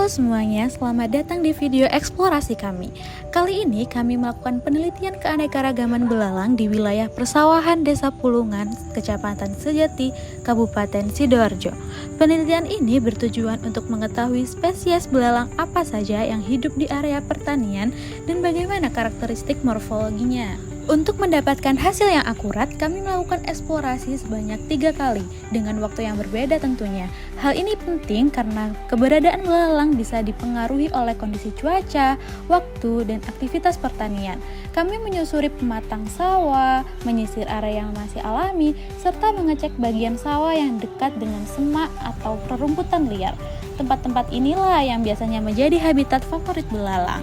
semuanya, selamat datang di video eksplorasi kami. Kali ini kami melakukan penelitian keanekaragaman belalang di wilayah persawahan Desa Pulungan, Kecamatan Sejati, Kabupaten Sidoarjo. Penelitian ini bertujuan untuk mengetahui spesies belalang apa saja yang hidup di area pertanian dan bagaimana karakteristik morfologinya. Untuk mendapatkan hasil yang akurat, kami melakukan eksplorasi sebanyak 3 kali dengan waktu yang berbeda tentunya. Hal ini penting karena keberadaan belalang bisa dipengaruhi oleh kondisi cuaca, waktu, dan aktivitas pertanian. Kami menyusuri pematang sawah, menyisir area yang masih alami, serta mengecek bagian sawah yang dekat dengan semak atau rerumputan liar. Tempat-tempat inilah yang biasanya menjadi habitat favorit belalang.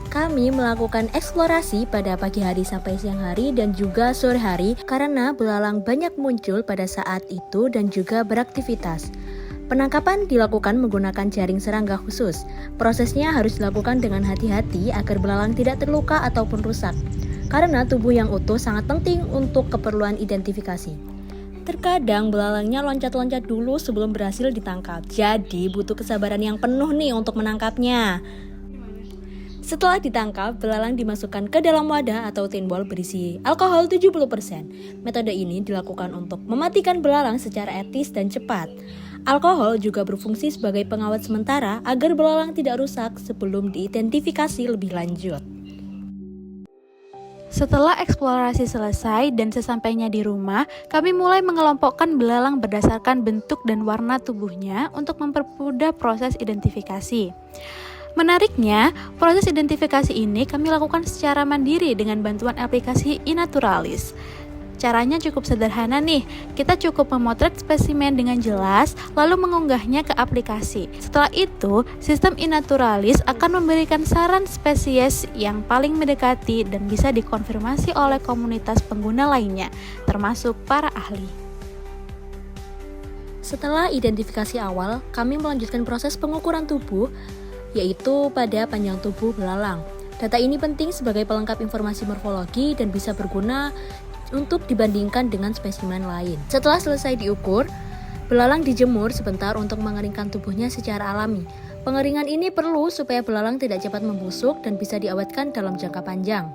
Kami melakukan eksplorasi pada pagi hari sampai siang hari dan juga sore hari karena belalang banyak muncul pada saat itu dan juga beraktivitas. Penangkapan dilakukan menggunakan jaring serangga khusus. Prosesnya harus dilakukan dengan hati-hati agar belalang tidak terluka ataupun rusak. Karena tubuh yang utuh sangat penting untuk keperluan identifikasi. Terkadang belalangnya loncat-loncat dulu sebelum berhasil ditangkap. Jadi butuh kesabaran yang penuh nih untuk menangkapnya. Setelah ditangkap, belalang dimasukkan ke dalam wadah atau tin ball berisi alkohol 70%. Metode ini dilakukan untuk mematikan belalang secara etis dan cepat. Alkohol juga berfungsi sebagai pengawet sementara agar belalang tidak rusak sebelum diidentifikasi lebih lanjut. Setelah eksplorasi selesai dan sesampainya di rumah, kami mulai mengelompokkan belalang berdasarkan bentuk dan warna tubuhnya untuk mempermudah proses identifikasi. Menariknya, proses identifikasi ini kami lakukan secara mandiri dengan bantuan aplikasi iNaturalis. Caranya cukup sederhana nih, kita cukup memotret spesimen dengan jelas, lalu mengunggahnya ke aplikasi. Setelah itu, sistem iNaturalis akan memberikan saran spesies yang paling mendekati dan bisa dikonfirmasi oleh komunitas pengguna lainnya, termasuk para ahli. Setelah identifikasi awal, kami melanjutkan proses pengukuran tubuh, yaitu pada panjang tubuh belalang. Data ini penting sebagai pelengkap informasi morfologi dan bisa berguna untuk dibandingkan dengan spesimen lain. Setelah selesai diukur, belalang dijemur sebentar untuk mengeringkan tubuhnya secara alami. Pengeringan ini perlu supaya belalang tidak cepat membusuk dan bisa diawetkan dalam jangka panjang.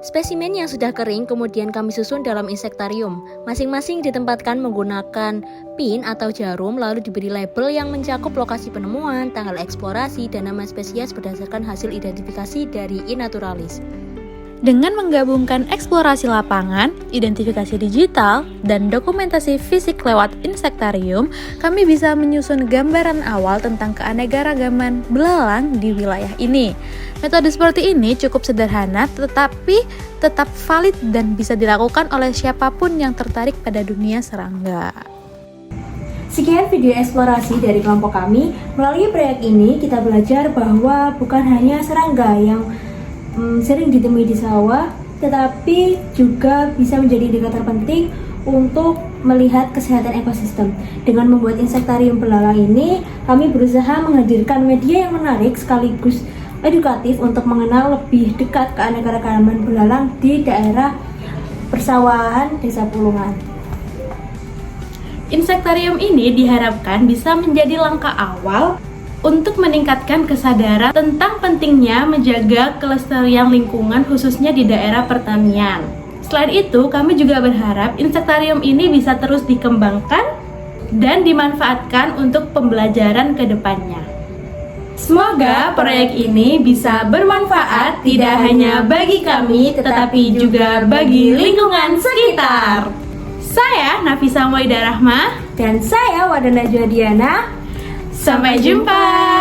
Spesimen yang sudah kering kemudian kami susun dalam insektarium. Masing-masing ditempatkan menggunakan pin atau jarum lalu diberi label yang mencakup lokasi penemuan, tanggal eksplorasi, dan nama spesies berdasarkan hasil identifikasi dari iNaturalis. Dengan menggabungkan eksplorasi lapangan, identifikasi digital, dan dokumentasi fisik lewat insektarium, kami bisa menyusun gambaran awal tentang keanekaragaman belalang di wilayah ini. Metode seperti ini cukup sederhana, tetapi tetap valid dan bisa dilakukan oleh siapapun yang tertarik pada dunia serangga. Sekian video eksplorasi dari kelompok kami. Melalui proyek ini, kita belajar bahwa bukan hanya serangga yang sering ditemui di sawah, tetapi juga bisa menjadi indikator penting untuk melihat kesehatan ekosistem. Dengan membuat insektarium belalang ini, kami berusaha menghadirkan media yang menarik sekaligus edukatif untuk mengenal lebih dekat keanekaragaman belalang di daerah persawahan Desa Pulungan. Insektarium ini diharapkan bisa menjadi langkah awal untuk meningkatkan kesadaran tentang pentingnya menjaga kelestarian lingkungan khususnya di daerah pertanian. Selain itu, kami juga berharap insektarium ini bisa terus dikembangkan dan dimanfaatkan untuk pembelajaran ke depannya. Semoga proyek ini bisa bermanfaat tidak hanya bagi kami tetapi juga bagi lingkungan sekitar. Saya Nafisa Moida Rahma dan saya Wadana Juadiana. Sampai jumpa.